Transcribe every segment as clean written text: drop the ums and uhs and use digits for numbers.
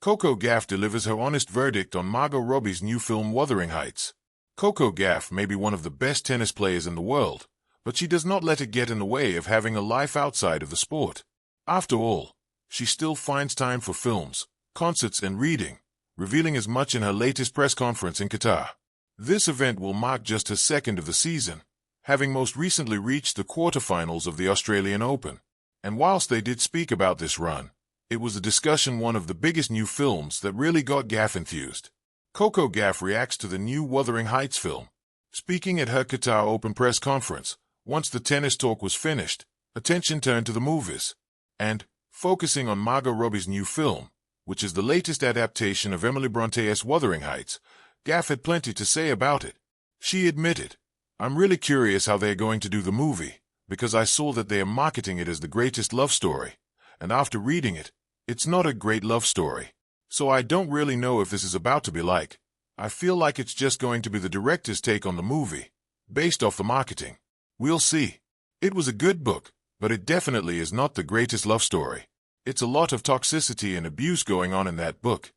Coco Gauff delivers her honest verdict on Margot Robbie's new film Wuthering Heights. Coco Gauff may be one of the best tennis players in the world, but she does not let it get in the way of having a life outside of the sport. After all, she still finds time for films, concerts and reading, revealing as much in her latest press conference in Qatar. This event will mark just her second of the season, having most recently reached the quarterfinals of the Australian Open. And whilst they did speak about this run, it was a discussion one of the biggest new films that really got Gauff enthused. Coco Gauff reacts to the new Wuthering Heights film. Speaking at her Qatar Open press conference, once the tennis talk was finished, attention turned to the movies. And, focusing on Margot Robbie's new film, which is the latest adaptation of Emily Bronte's Wuthering Heights, Gauff had plenty to say about it. She admitted, "I'm really curious how they're going to do the movie, because I saw that they are marketing it as the greatest love story, and after reading it, it's not a great love story. So I don't really know if this is about to be like. I feel like it's just going to be the director's take on the movie, based off the marketing. We'll see. It was a good book, but it definitely is not the greatest love story. It's a lot of toxicity and abuse going on in that book.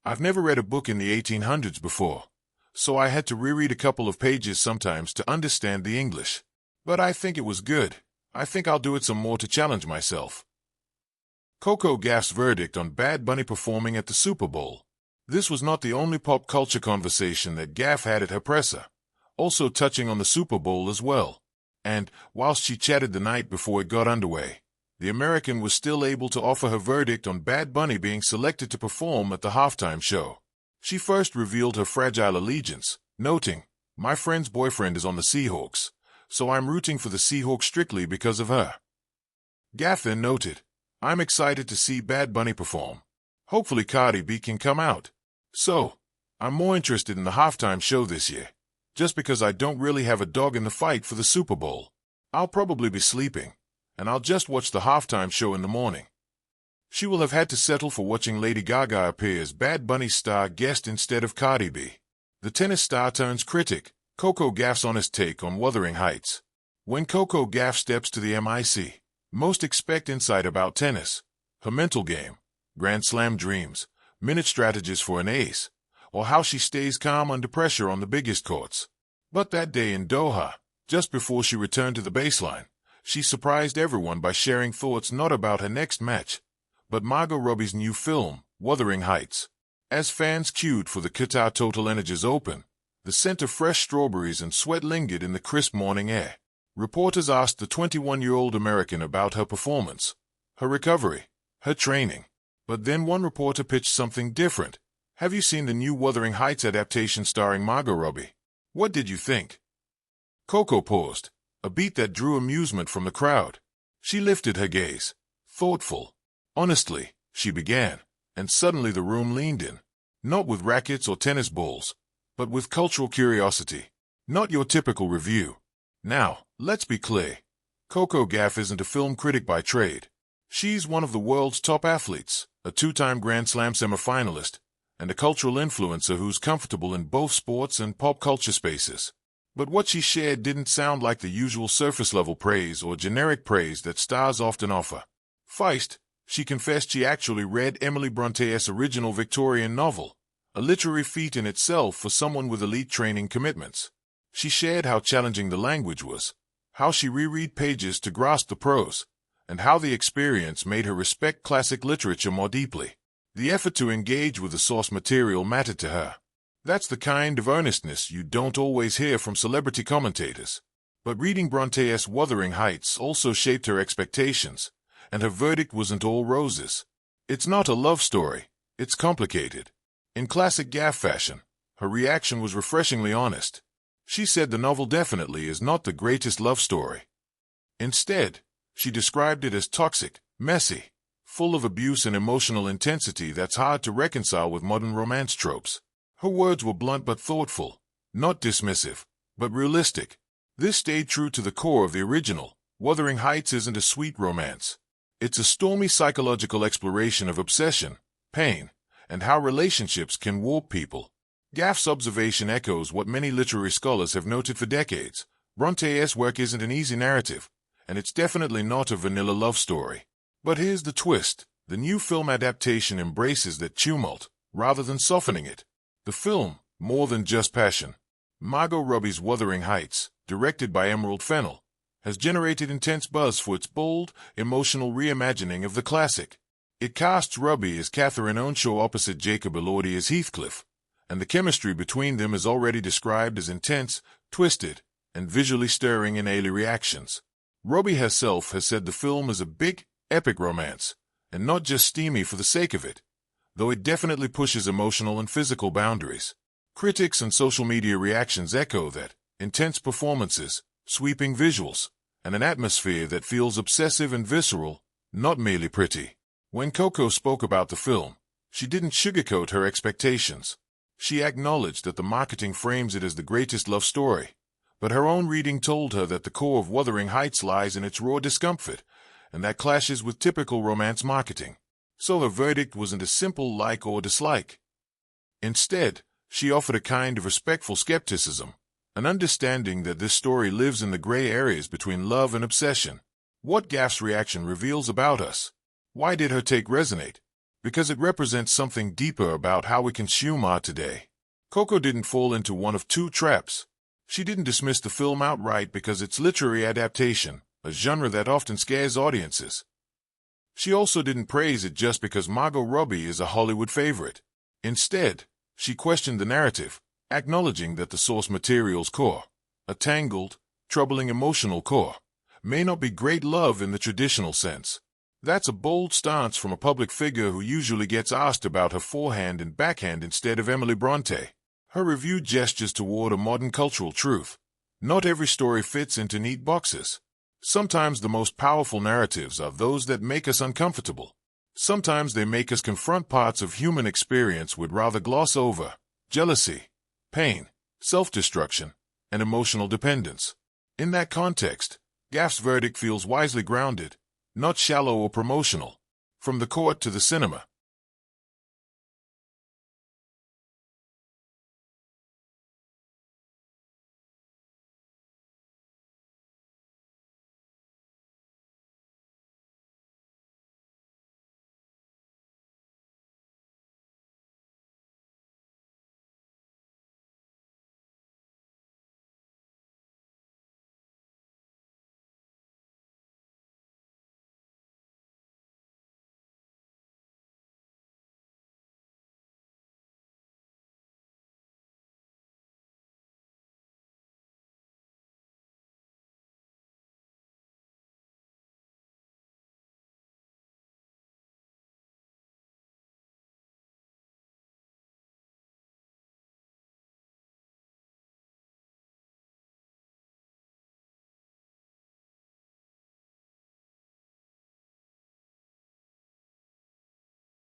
I've never read a book in the 1800s before, so I had to reread a couple of pages sometimes to understand the English. But I think it was good. I think I'll do it some more to challenge myself." Coco Gauff's verdict on Bad Bunny performing at the Super Bowl. This was not the only pop culture conversation that Gauff had at her presser, also touching on the Super Bowl as well. And, whilst she chatted the night before it got underway, the American was still able to offer her verdict on Bad Bunny being selected to perform at the halftime show. She first revealed her fragile allegiance, noting, "My friend's boyfriend is on the Seahawks, so I'm rooting for the Seahawks strictly because of her." Gauff then noted, "I'm excited to see Bad Bunny perform. Hopefully Cardi B can come out. So, I'm more interested in the halftime show this year, just because I don't really have a dog in the fight for the Super Bowl. I'll probably be sleeping, and I'll just watch the halftime show in the morning." She will have had to settle for watching Lady Gaga appear as Bad Bunny's star guest instead of Cardi B. The tennis star turns critic, Coco Gauff's honest take on Wuthering Heights. When Coco Gauff steps to the mic, most expect insight about tennis, her mental game, Grand Slam dreams, minute strategies for an ace, or how she stays calm under pressure on the biggest courts. But that day in Doha, just before she returned to the baseline, she surprised everyone by sharing thoughts not about her next match, but Margot Robbie's new film, Wuthering Heights. As fans queued for the Qatar Total Energies Open, the scent of fresh strawberries and sweat lingered in the crisp morning air. Reporters asked the 21-year-old American about her performance, her recovery, her training. But then one reporter pitched something different. "Have you seen the new Wuthering Heights adaptation starring Margot Robbie? What did you think?" Coco paused, a beat that drew amusement from the crowd. She lifted her gaze, thoughtful. "Honestly," she began, and suddenly the room leaned in. Not with rackets or tennis balls, but with cultural curiosity. Not your typical review. Now, let's be clear. Coco Gauff isn't a film critic by trade. She's one of the world's top athletes, a two-time Grand Slam semifinalist, and a cultural influencer who's comfortable in both sports and pop culture spaces. But what she shared didn't sound like the usual surface-level praise or generic praise that stars often offer. Feist, she confessed she actually read Emily Bronte's original Victorian novel, a literary feat in itself for someone with elite training commitments. She shared how challenging the language was, how she reread pages to grasp the prose, and how the experience made her respect classic literature more deeply. The effort to engage with the source material mattered to her. That's the kind of earnestness you don't always hear from celebrity commentators. But reading Bronte's Wuthering Heights also shaped her expectations, and her verdict wasn't all roses. It's not a love story, it's complicated. In classic Gauff fashion, her reaction was refreshingly honest. She said the novel definitely is not the greatest love story. Instead, she described it as toxic, messy, full of abuse and emotional intensity that's hard to reconcile with modern romance tropes. Her words were blunt but thoughtful, not dismissive, but realistic. This stayed true to the core of the original. Wuthering Heights isn't a sweet romance. It's a stormy psychological exploration of obsession, pain, and how relationships can warp people. Gauff's observation echoes what many literary scholars have noted for decades. Bronte's work isn't an easy narrative, and it's definitely not a vanilla love story. But here's the twist. The new film adaptation embraces that tumult, rather than softening it. The film, more than just passion. Margot Robbie's Wuthering Heights, directed by Emerald Fennell, has generated intense buzz for its bold, emotional reimagining of the classic. It casts Robbie as Catherine Earnshaw opposite Jacob Elordi as Heathcliff, and the chemistry between them is already described as intense, twisted, and visually stirring in early reactions. Robbie herself has said the film is a big, epic romance, and not just steamy for the sake of it, though it definitely pushes emotional and physical boundaries. Critics and social media reactions echo that: intense performances, sweeping visuals, and an atmosphere that feels obsessive and visceral, not merely pretty. When Coco spoke about the film, she didn't sugarcoat her expectations. She acknowledged that the marketing frames it as the greatest love story, but her own reading told her that the core of Wuthering Heights lies in its raw discomfort, and that clashes with typical romance marketing. So her verdict wasn't a simple like or dislike. Instead, she offered a kind of respectful skepticism, an understanding that this story lives in the gray areas between love and obsession. What Gauff's reaction reveals about us. Why did her take resonate? Because it represents something deeper about how we consume art today. Coco didn't fall into one of two traps. She didn't dismiss the film outright because it's literary adaptation, a genre that often scares audiences. She also didn't praise it just because Margot Robbie is a Hollywood favorite. Instead, she questioned the narrative, acknowledging that the source material's core, a tangled, troubling emotional core, may not be great love in the traditional sense. That's a bold stance from a public figure who usually gets asked about her forehand and backhand instead of Emily Bronte. Her review gestures toward a modern cultural truth. Not every story fits into neat boxes. Sometimes the most powerful narratives are those that make us uncomfortable. Sometimes they make us confront parts of human experience we'd rather gloss over: jealousy, pain, self-destruction, and emotional dependence. In that context, Gauff's verdict feels wisely grounded, not shallow or promotional. From the court to the cinema,